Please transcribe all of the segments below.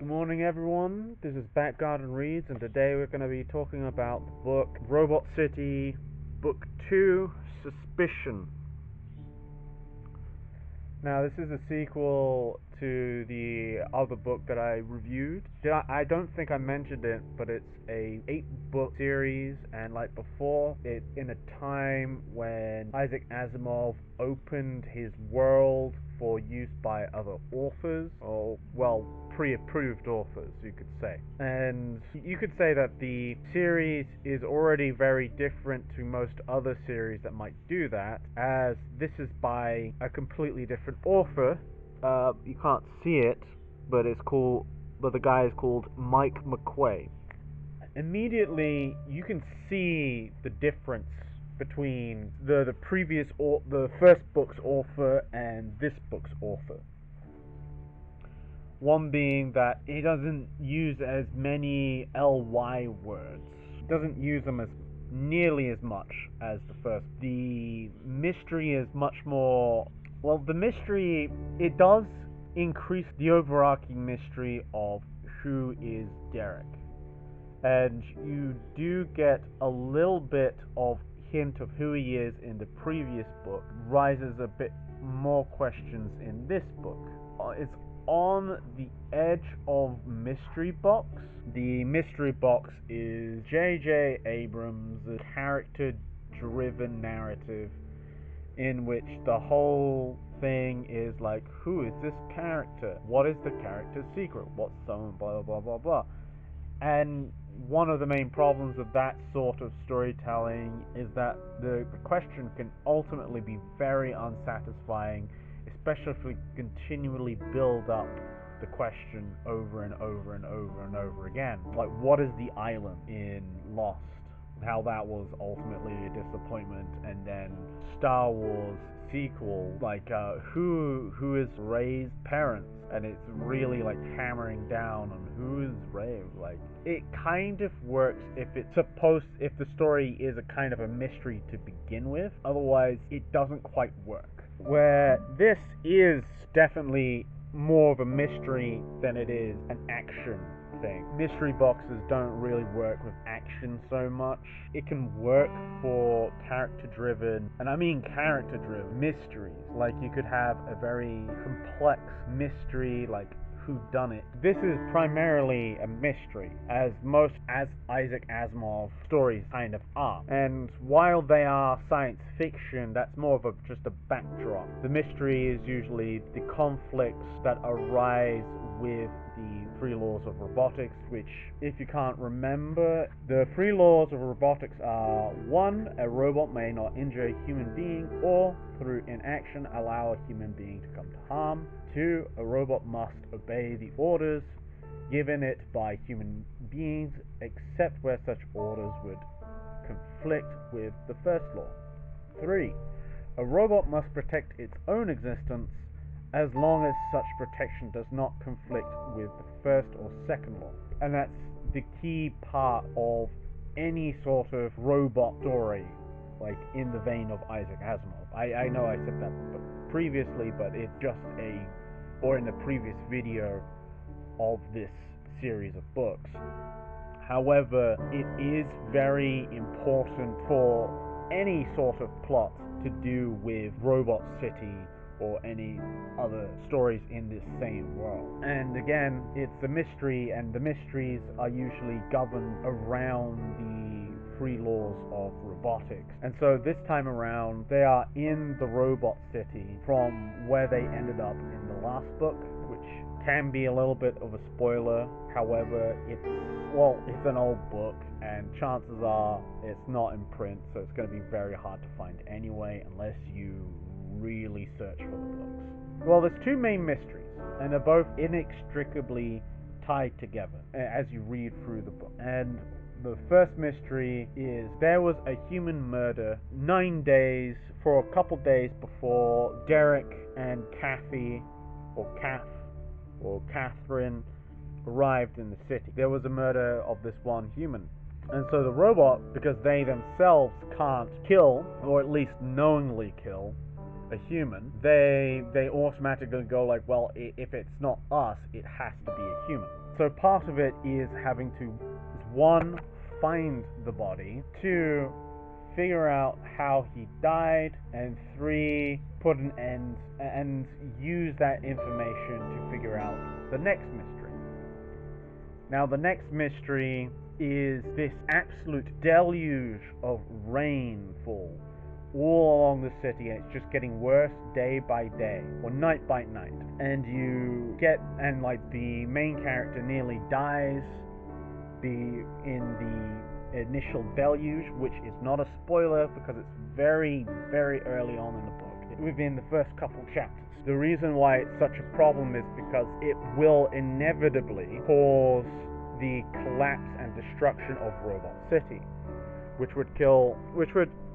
Good morning, everyone. This is Back Garden Reads, and today we're going to be talking about the book Robot City, Book 2, Suspicion. Now, this is a sequel to the other book that I reviewed. I don't think I mentioned it, but it's a 8-book series, and like before, it's in a time when Isaac Asimov opened his world for use by other authors, or, well, pre-approved authors, you could say. And you could say that the series is already very different to most other series that might do that, as this is by a completely different author. You can't see it, but the guy is called Mike McQuay. Immediately, you can see the difference between the first book's author and this book's author. One being that he doesn't use as many ly words. He doesn't use them as nearly as much as the first. The mystery is much more... Well, the mystery, it does increase the overarching mystery of who is Derek. And you do get a little bit of hint of who he is in the previous book. Rises a bit more questions in this book. It's on the edge of mystery box. The mystery box is J.J. Abrams' character-driven narrative in which the whole thing is like, who is this character? What is the character's secret? What's so blah blah blah blah. And one of the main problems of that sort of storytelling is that the question can ultimately be very unsatisfying, especially if we continually build up the question over and over and over and over again. Like, what is the island in Lost? How that was ultimately a disappointment, and then Star Wars sequel, like who is Rey's parents, and it's really like hammering down on who is Rey. Like, it kind of works if the story is a kind of a mystery to begin with. Otherwise, it doesn't quite work. Where this is definitely more of a mystery than it is an action thing. Mystery boxes don't really work with action so much. It can work for character-driven, and I mean character-driven, mysteries. Like, you could have a very complex mystery, like whodunit. This is primarily a mystery, as Isaac Asimov stories kind of are. And while they are science fiction, that's more of just a backdrop. The mystery is usually the conflicts that arise with the 3 laws of robotics, which, if you can't remember, the 3 laws of robotics are: 1, a robot may not injure a human being or, through inaction, allow a human being to come to harm. 2, a robot must obey the orders given it by human beings, except where such orders would conflict with the first law. 3, a robot must protect its own existence as long as such protection does not conflict with the first or second law. And that's the key part of any sort of robot story, like in the vein of Isaac Asimov. I know I said that previously, but it's just or in the previous video of this series of books. However, it is very important for any sort of plot to do with Robot City or any other stories in this same world. And again, it's a mystery, and the mysteries are usually governed around the 3 laws of robotics. And so this time around, they are in the Robot City from where they ended up in the last book, which can be a little bit of a spoiler. However, it's an old book, and chances are it's not in print, so it's going to be very hard to find anyway, unless you really search for the books. Well, there's 2 main mysteries, and they're both inextricably tied together as you read through the book. And the first mystery is, there was a human murder for a couple days before Derek and Kathy, or Catherine, arrived in the city. There was a murder of this one human. And so the robot, because they themselves can't kill, or at least knowingly kill, a human, they automatically go like, well, if it's not us, it has to be a human. So part of it is having to, one, find the body, two, figure out how he died, and three, put an end and use that information to figure out the next mystery. Now, the next mystery is this absolute deluge of rainfall all along the city, and it's just getting worse day by day, or night by night. And the main character nearly dies in the initial deluge, which is not a spoiler because it's very, very early on in the book, within the first couple chapters. The reason why it's such a problem is because it will inevitably cause the collapse and destruction of Robot City, which would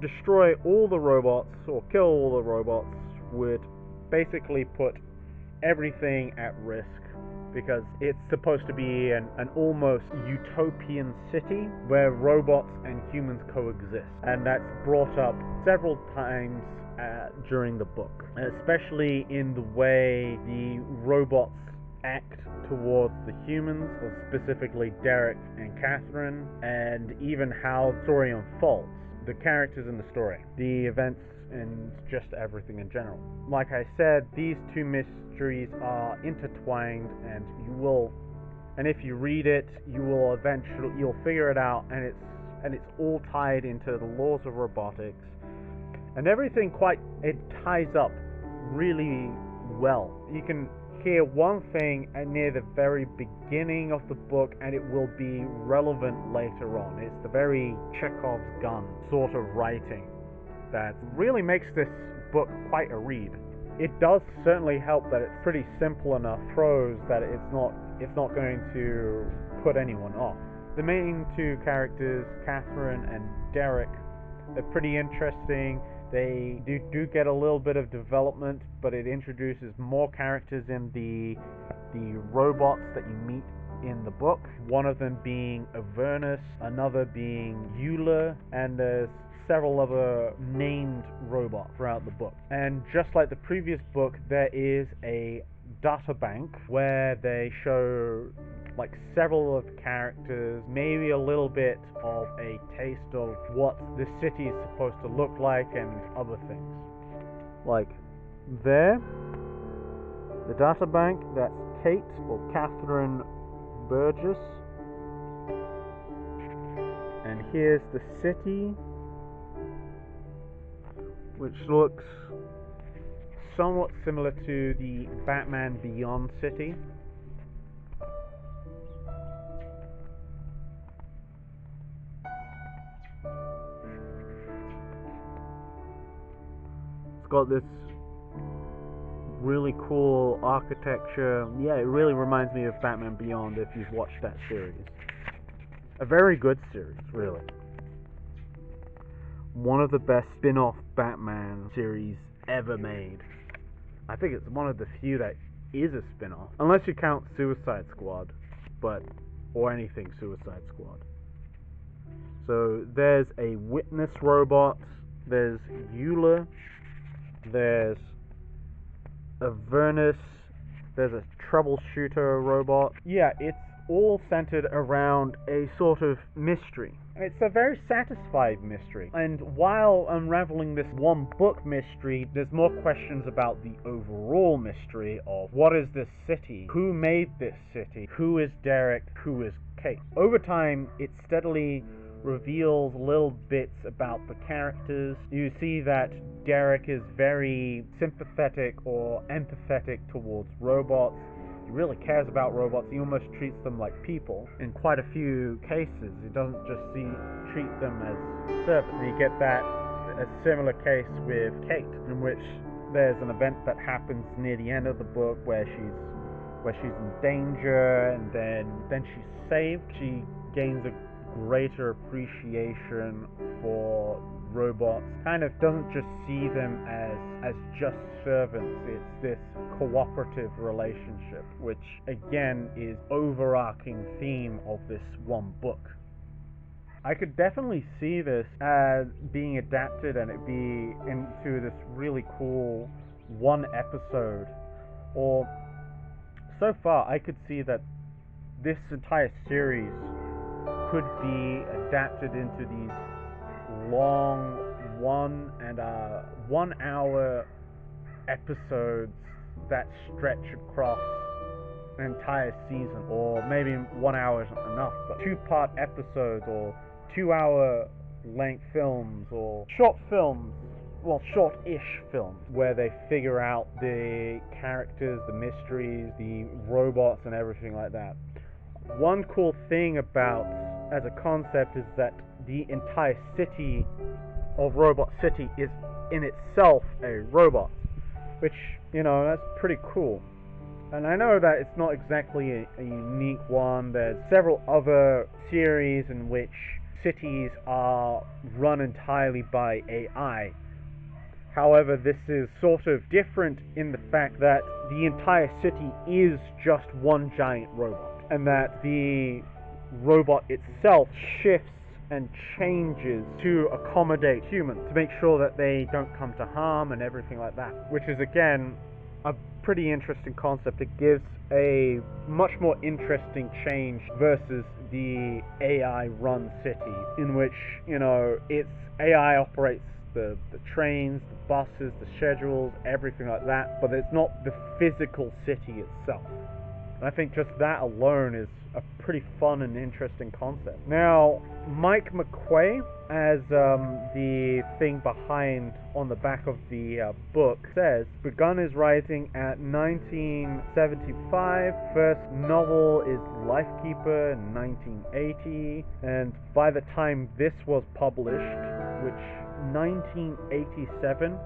destroy all the robots, or kill all the robots, would basically put everything at risk, because it's supposed to be an almost utopian city where robots and humans coexist. And that's brought up several times during the book, especially in the way the robots act towards the humans, or specifically Derek and Catherine, and even how the story unfolds. The characters in the story, the events, and just everything in general. Like I said, these two mysteries are intertwined, and if you read it, you'll figure it out, and it's all tied into the laws of robotics, and everything it ties up really well. You can hear one thing near the very beginning of the book, and it will be relevant later on. It's the very Chekhov's gun sort of writing that really makes this book quite a read. It does certainly help that it's pretty simple enough prose that it's not going to put anyone off. The main two characters, Catherine and Derek, are pretty interesting. They do get a little bit of development, but it introduces more characters in the robots that you meet in the book. One of them being Avernus, another being Euler, and there's several other named robots throughout the book. And just like the previous book, there is a data bank where they show several of the characters, maybe a little bit of a taste of what the city is supposed to look like, and other things. Like there, the data bank, that's Kate, or Catherine Burgess. And here's the city, which looks somewhat similar to the Batman Beyond city. It's got this really cool architecture. Yeah, it really reminds me of Batman Beyond if you've watched that series. A very good series, really. One of the best spin-off Batman series ever made. I think it's one of the few that is a spin-off, unless you count Suicide Squad, or anything Suicide Squad. So there's a witness robot, there's Euler, there's Avernus, there's a troubleshooter robot. Yeah, it's all centered around a sort of mystery. It's a very satisfied mystery. And while unraveling this one book mystery, there's more questions about the overall mystery of what is this city? Who made this city? Who is Derek? Who is Kate? Over time, it steadily reveals little bits about the characters. You see that Derek is very sympathetic or empathetic towards robots. He really cares about robots. He almost treats them like people. In quite a few cases, he doesn't just treat them as servants. And you get a similar case with Kate, in which there's an event that happens near the end of the book where she's in danger, and then she's saved. She gains a greater appreciation for robots. Kind of doesn't just see them as just servants. It's this cooperative relationship, which again is overarching theme of this one book. I could definitely see this as being adapted and it be into this really cool one episode, or so far I could see that this entire series could be adapted into these long 1 hour episodes that stretch across an entire season, or maybe 1 hour isn't enough, but 2-part episodes, or 2-hour length films, or short films, well, short-ish films, where they figure out the characters, the mysteries, the robots, and everything like that. One cool thing about, as a concept, is that the entire city of Robot City is in itself a robot, which, you know, that's pretty cool. And I know that it's not exactly a unique one. There's several other series in which cities are run entirely by AI. However, this is sort of different in the fact that the entire city is just one giant robot, and that the robot itself shifts and changes to accommodate humans, to make sure that they don't come to harm and everything like that, which is, again, a pretty interesting concept. It gives a much more interesting change versus the AI-run city, in which, you know, it's AI operates the trains, the buses, the schedules, everything like that, but it's not the physical city itself. And I think just that alone is a pretty fun and interesting concept. Now, Mike McQuay, as the thing behind on the back of the book says, begun his writing at 1975. First novel is Lifekeeper in 1980, and by the time this was published, which 1987,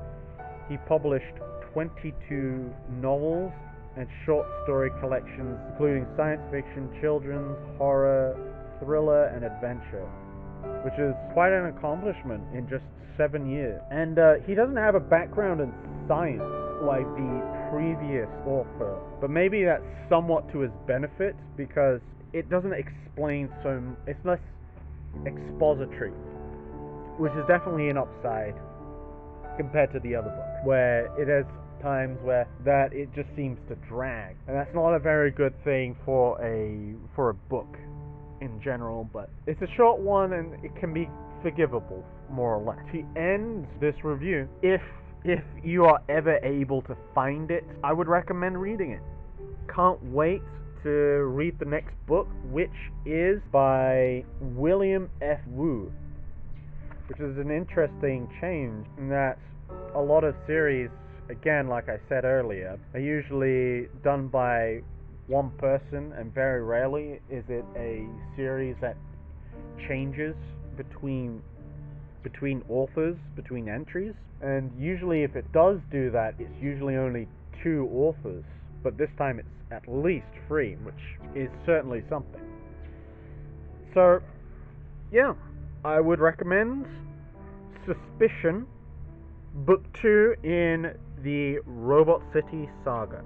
he published 22 novels and short story collections, including science fiction, children's, horror, thriller, and adventure, which is quite an accomplishment in just 7 years. And he doesn't have a background in science like the previous author, but maybe that's somewhat to his benefit, because it doesn't explain it's less expository, which is definitely an upside compared to the other book, where it has times where that it just seems to drag, and that's not a very good thing for a book in general. But it's a short one and it can be forgivable, more or less. To end this review, if you are ever able to find it, I would recommend reading it. Can't wait to read the next book, which is by William F. Wu, which is an interesting change in that a lot of series, again, like I said earlier, are usually done by one person, and very rarely is it a series that changes between authors, between entries. And usually if it does do that, it's usually only 2 authors, but this time it's at least 3, which is certainly something. So, yeah, I would recommend Suspicion, Book 2 in the Robot City saga.